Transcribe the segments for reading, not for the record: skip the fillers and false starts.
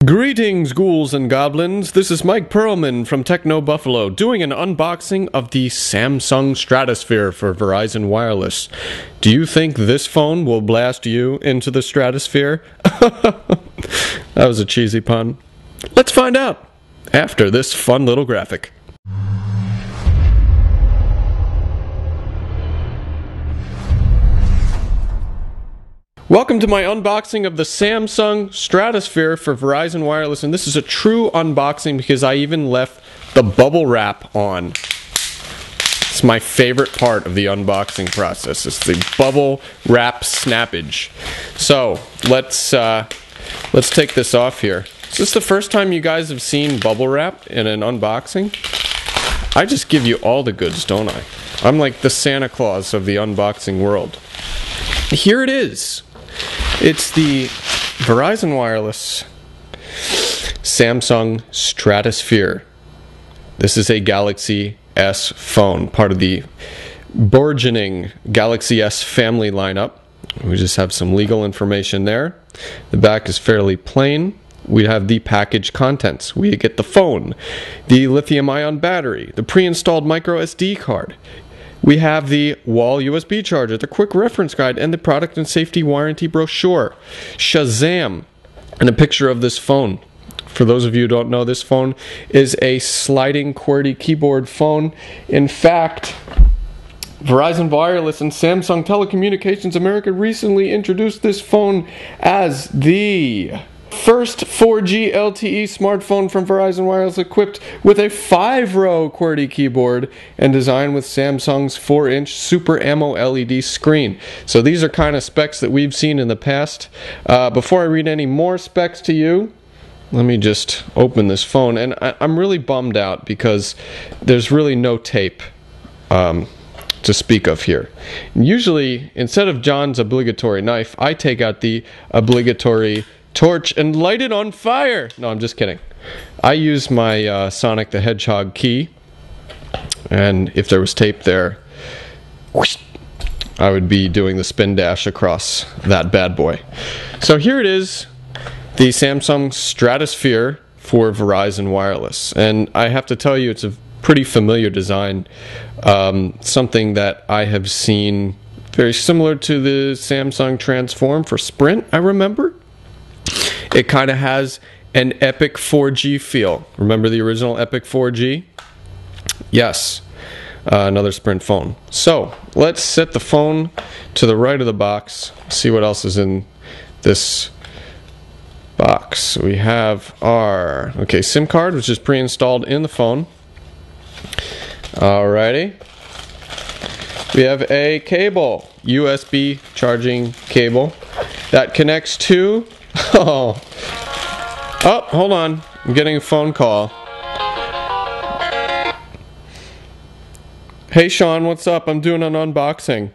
Greetings, ghouls and goblins. This is Mike Perlman from Techno Buffalo doing an unboxing of the Samsung Stratosphere for Verizon Wireless. Do you think this phone will blast you into the stratosphere? That was a cheesy pun. Let's find out after this fun little graphic. Welcome to my unboxing of the Samsung Stratosphere for Verizon Wireless, and this is a true unboxing because I even left the bubble wrap on. It's my favorite part of the unboxing process. It's the bubble wrap snappage. So let's take this off here. Is this the first time you guys have seen bubble wrap in an unboxing? I just give you all the goods, don't I? I'm like the Santa Claus of the unboxing world. Here it is. It's the Verizon Wireless Samsung Stratosphere. This is a Galaxy S phone, part of the burgeoning Galaxy S family lineup. We just have some legal information there. The back is fairly plain. We have the package contents. We get the phone, the lithium-ion battery, the pre-installed micro SD card. We have the wall USB charger, the quick reference guide, and the product and safety warranty brochure. Shazam! And a picture of this phone. For those of you who don't know, this phone is a sliding QWERTY keyboard phone. In fact, Verizon Wireless and Samsung Telecommunications America recently introduced this phone as the first 4G LTE smartphone from Verizon Wireless equipped with a 5-row QWERTY keyboard and designed with Samsung's 4-inch Super AMOLED LED screen. So these are kind of specs that we've seen in the past. Before I read any more specs to you, let me just open this phone. And I'm really bummed out because there's really no tape to speak of here. Usually, instead of John's obligatory knife, I take out the obligatory torch and light it on fire. No, I'm just kidding. I use my Sonic the Hedgehog key, and if there was tape there, whoosh, I would be doing the spin dash across that bad boy. So here it is, the Samsung Stratosphere for Verizon Wireless, and I have to tell you, it's a pretty familiar design, something that I have seen very similar to the Samsung Transform for Sprint, I remember. It kind of has an Epic 4G feel. Remember the original Epic 4G? Yes, another Sprint phone. So let's set the phone to the right of the box, see what else is in this box. We have our SIM card, which is pre-installed in the phone. Alrighty. We have a cable, USB charging cable that connects to Oh, hold on. I'm getting a phone call. Hey Sean, what's up? I'm doing an unboxing.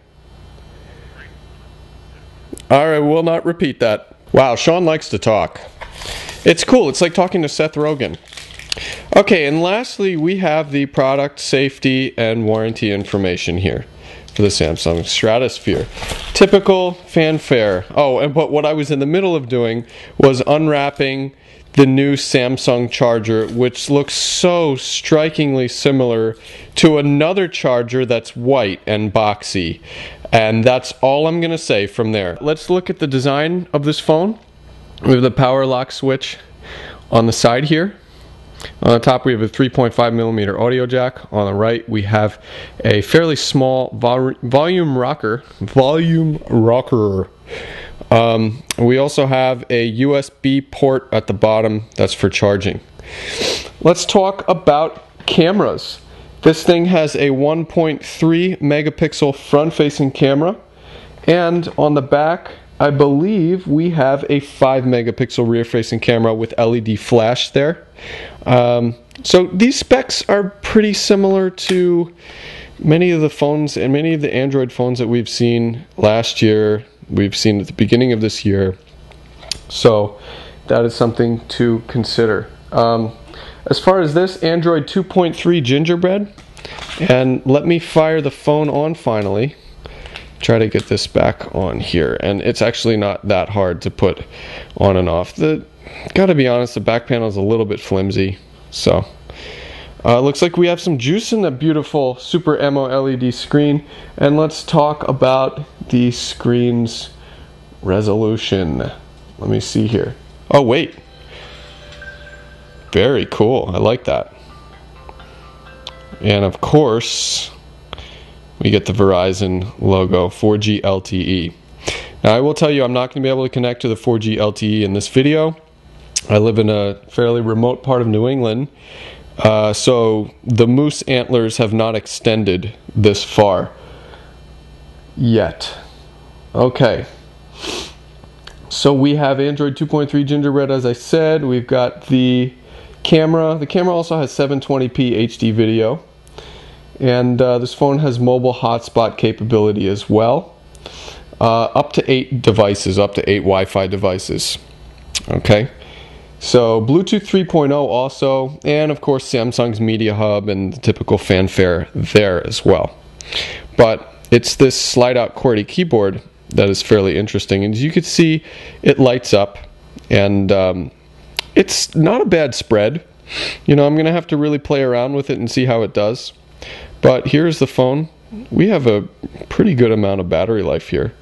Alright, we'll not repeat that. Wow, Sean likes to talk. It's cool. It's like talking to Seth Rogen. Okay, and lastly, we have the product safety and warranty information here for the Samsung Stratosphere. Typical fanfare. Oh, but what I was in the middle of doing was unwrapping the new Samsung charger, which looks so strikingly similar to another charger that's white and boxy. And that's all I'm going to say from there. Let's look at the design of this phone. We have the power lock switch on the side here. On the top we have a 3.5mm audio jack. On the right we have a fairly small volume rocker. We also have a USB port at the bottom that's for charging. Let's talk about cameras. This thing has a 1.3 megapixel front-facing camera, and on the back I believe we have a 5 megapixel rear-facing camera with LED flash there. So these specs are pretty similar to many of the phones and many of the Android phones that we've seen last year, we've seen at the beginning of this year. So that is something to consider. As far as this, Android 2.3 Gingerbread. And let me fire the phone on finally. Try to get this back on here, and it's actually not that hard to put on and off. The gotta be honest, the back panel is a little bit flimsy. So, looks like we have some juice in that beautiful Super Ammo LED screen. And let's talk about the screen's resolution. Let me see here. Oh, wait. Very cool. I like that. And of course, we get the Verizon logo, 4G LTE. Now, I will tell you, I'm not going to be able to connect to the 4G LTE in this video. I live in a fairly remote part of New England, so the moose antlers have not extended this far yet. Okay. So we have Android 2.3 Gingerbread, as I said. We've got the camera. The camera also has 720p HD video. And this phone has mobile hotspot capability as well. Up to 8 devices, up to 8 Wi-Fi devices. Okay. So Bluetooth 3.0 also, and of course Samsung's Media Hub and the typical fanfare there as well. But it's this slide-out QWERTY keyboard that is fairly interesting. And as you can see, it lights up, and it's not a bad spread. You know, I'm going to have to really play around with it and see how it does. But here's the phone. We have a pretty good amount of battery life here.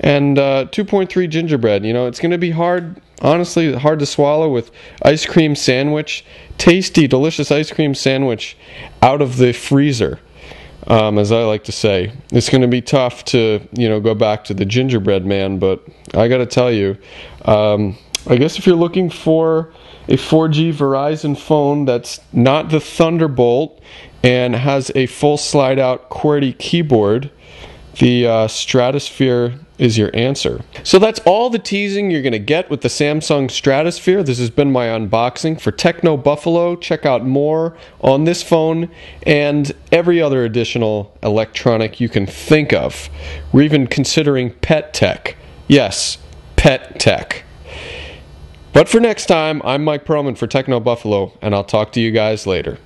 And 2.3 Gingerbread, you know, it's going to be hard, honestly, hard to swallow with ice cream sandwich. Tasty, delicious ice cream sandwich out of the freezer, as I like to say. It's going to be tough to, you know, go back to the gingerbread man, but I got to tell you, I guess if you're looking for a 4G Verizon phone that's not the Thunderbolt and has a full slide-out QWERTY keyboard, the Stratosphere is your answer. So that's all the teasing you're going to get with the Samsung Stratosphere. This has been my unboxing for Techno Buffalo. Check out more on this phone and every other additional electronic you can think of. We're even considering pet tech. Yes, pet tech. But for next time, I'm Mike Perlman for Techno Buffalo, and I'll talk to you guys later.